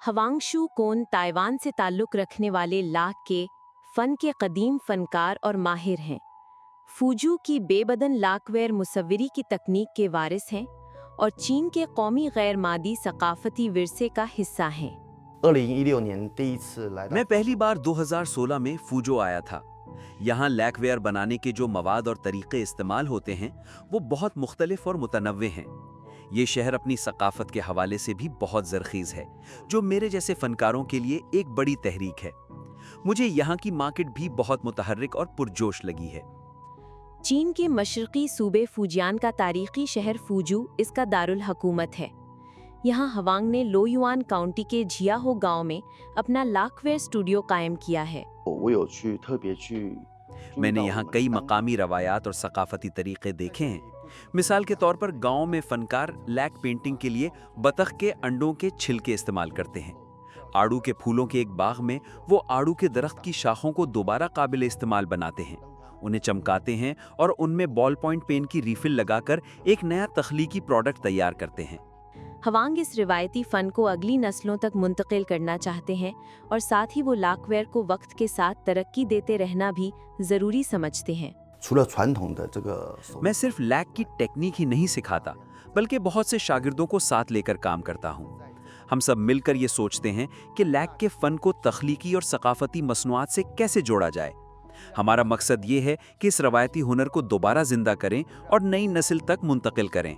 हवांगशु कोन Taiwan से ताल्लुक़ रखने वाले लाख के फ़न के कदीम फ़नकार और माहिर हैं। फूजू की बेबदन लाकवेयर मुसव्विरी की तकनीक के वारिस हैं और चीन के कौमी गैर मादी सकाफ़ती विरसे का हिस्सा हैं। 2016年第一次来到 मैं पहली बार 2016 में फूजो आया था। यहाँ लैकवेयर बनाने के जो मवाद और तरीक़े इस्तेमाल होते हैं वो बहुत मुख्तलिफ और मुतनव्वे हैं। ये शहर अपनी सकाफत के हवाले से भी बहुत ज़रख़ीज़ है, जो मेरे जैसे फ़नकारों के लिए एक बड़ी तहरीक है। मुझे यहाँ की मार्केट भी बहुत मुतहर्रिक और पुरजोश लगी है। चीन के मशरक़ी सूबे फूजियान का तारीख़ी शहर फूजू इसका दारुल हकूमत है। यहाँ हवांग ने लोयुआन काउंटी के झियाहो गांव में अपना लाकवेयर स्टूडियो कायम किया है। 我有去特别去 मैंने यहाँ कई मकामी रवायात और सकाफती तरीक़े देखे हैं। मिसाल के तौर पर गांव में फ़नकार लैक पेंटिंग के लिए बतख के अंडों के छिलके इस्तेमाल करते हैं। आड़ू के फूलों के एक बाग में वो आड़ू के दरख्त की शाखों को दोबारा काबिल इस्तेमाल बनाते हैं, उन्हें चमकाते हैं और उनमें बॉल पॉइंट पेन की रीफिल लगाकर एक नया तख्लीकी प्रोडक्ट तैयार करते हैं। हवांग इस रिवायती फ़न को अगली नस्लों तक मुंतकिल करना चाहते हैं और साथ ही वो लाकवेयर को वक्त के साथ तरक्की देते रहना भी ज़रूरी समझते हैं। 除了传统的这个手 मैं सिर्फ लैक की टेक्निक ही नहीं सिखाता, बल्कि बहुत से शागिर्दों को साथ लेकर काम करता हूँ। हम सब मिलकर ये सोचते हैं कि लैक के फ़न को तख्लीकी और सकाफती मसनूआत से कैसे जोड़ा जाए। हमारा मकसद ये है कि इस रवायती हुनर को दोबारा जिंदा करें और नई नस्ल तक मुंतकिल करें।